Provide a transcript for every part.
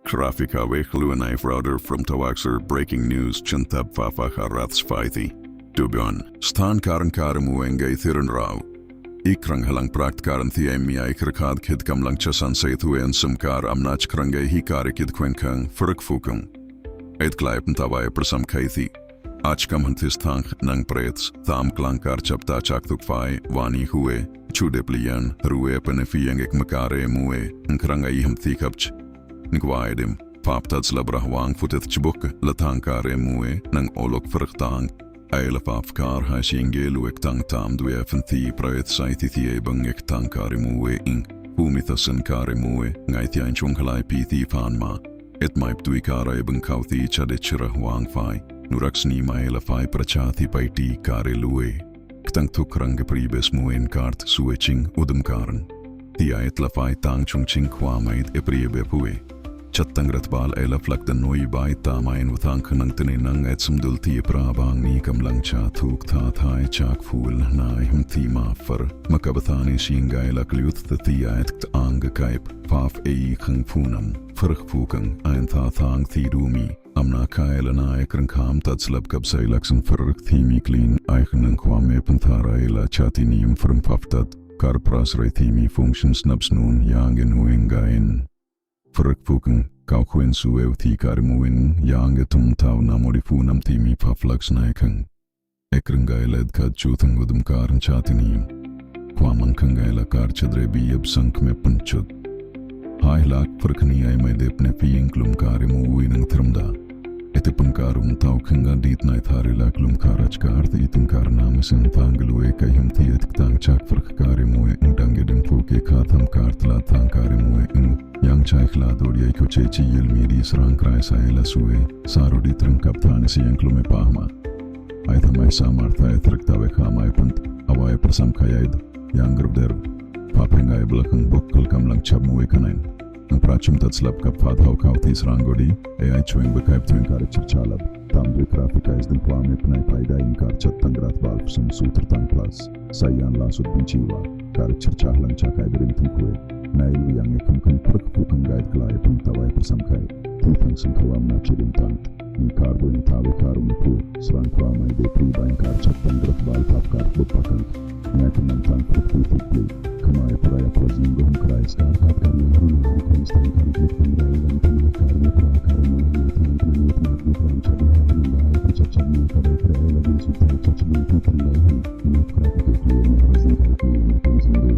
Grafika wekluanai router from Tawaxer breaking news chantab fafaha ratsfaiti. Dubion, stan karan karamuenge thiran rao. Ikrang halang prakt karan thiemi ikrikad kid kamlang chasan seituen samkar amnach krange hikarikid kwenkang furkfukung. Eit gleipen tawai persam kaithi. Achkam hantis tank nang prets, tham klankar chapta chaktukfai, wani hue, chudeplian, rue penefieng ek makare mue, nkranga iham thikapch. Ngwaidim, paptats labrahwang futit chbuk, latankare mue, nang olok verchtang, eile fafkar hashingelu ek tang tam dwefen thi praet saitithi ebang ek tankare mue ing, humithasen kare mue, ngaithian chunghalai pithi fanma, et maip duikara ebang kauthi chadichira wang fai. Nuraksni maela fai prachati paiti kare lue. Ktang tukrang pribes muen kart sueching udumkaran. Tiait la fai tang chungching kwamaid epriebe pue. Chattang ratbal ela flakta noi bai tamain utang kanang tininang et sumdul ti prabang ni kamlang cha tuk ta thai chak ful nai hum ti mafar. Makabathani shingai la kluth the tiait kt anga kaip. Faf ei khang funam. Fark fukang ein tha thang thi dumi. Amna kaila na ekran kam tatslab kapsay laksan fark thimi clean aichen kwame panthara ela chatinium from faftat karpras ray thimi functions nabs noon yang enuengain fark fukan kau khuen suew thi karmuin yang tum tau na modifunam thimi faflax naikang ekran gailed kad chuthang udum karan chatinium kwamang kangaila kar chadre bi ab sank me panchut hai lak farkani ay may depne piyeng klum karimu uinang tramda iti pangkarum tau kanga dit na ithari lak lum karach kart iting karnama sen tanggalue kay humti et ktang chak farkarimu ing dangedeng puke katham kart la tangkarimu ing yang chay kladori ay kuchechi yilmidi sarang kray sa ela suwe saro di trangkap tani siyang klume pahma ay thamay samartha ay tragtawe kamay punt away persam kayaid yang grubder papengay belakang bokkal kamlang chabmuwe kanain ang prachum tatslap kap fadhaw kautis rangodi ay chewing bakaib tuwing karit chirchalab tamdwe grafikais din kwame panay paida ing karchat tangrat balp sum suter tang plus sayan lasod binchiwa karit chirchahlang chakay dirim tungkwe nailu yang ekam kan perkepukang gaid kelai pangtawai persamkai tutang sangkawam na chirim tangt ing kardo ing tawe karum ipu serang kwamay de priba ing karchat tangrat balp apkar bupakang ngayon ng tang perkepukli kamay paraya prozing gohong kray skar kapkar ng hulong konstan kariklit pandrailan panakar na prakar mo hulutan pananit na agnipan chadlahan ng bahay pachachad mo kaday prayala din sutay chachadong putandahan mga krapikikli na prozing karikli na pangsandu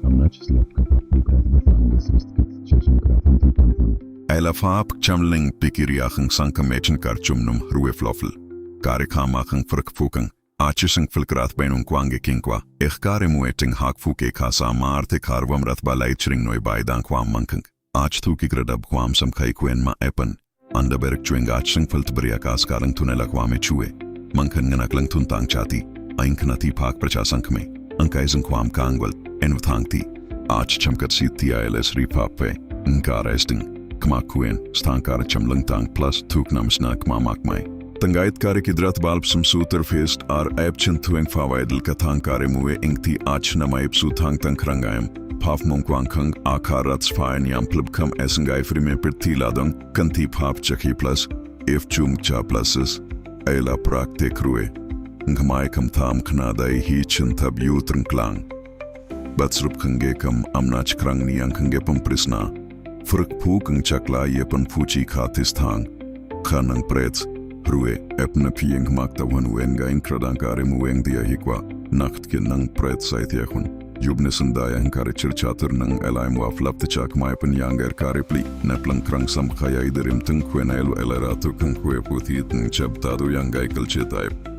amna chislap kapak pulkrat batangas ristkit chasang krapan tipanpan Ela faap chamling pikiriachang sangkamechin karchumnum rueflofel karikamachang verkfukang Achisang filkrat benung kwange kinkwa, kare mueting hakfuke kasa maarte karwam ratbalaitring noy baidang kwam mankang. Ach tuki gradab kwam sam kai kwen ma epan. Anda berek chueng achsang filtbriak askarang tunela kwame chue. Mangkan nganaklang tuntang chati, aing kanati pak prachasang kame. Angkaisang kwam kangwal, enutangti. Ach chamkat siti ailes ripape, nkaresting. Kama kwen, stankar chamlang tang plus tuknam snak mamakmay. Tangait kare kidrat balp sum suter fest ar aipchen tueng fawaidel katang kare muwe ingti ach na maip su tang tang krangayam paf mongkwang kang akarats fain yam plub kam esengay frime perti ladong kanti pap chaki plus if chung cha pluses ela prakte krue ngmai kam tham knaday hi chen tab yutrng klang batsrup kange kam amnach krang niyang kange pam prisna furk pu kang chakla yepan fuchi khatis thang khanang prets Rue, epna piyeng makta wan wenga in kradankare muweng dia hikwa, nacht kin nang pret saitiakun. Jubnesan daya in kare chirchatur nang elaim wa flapte chak maipan yanger kare pli, neplang krang sam kaya idirim tung kwen elu eleratu kang kwe putit ng chabtadu yang gaikal chetaip.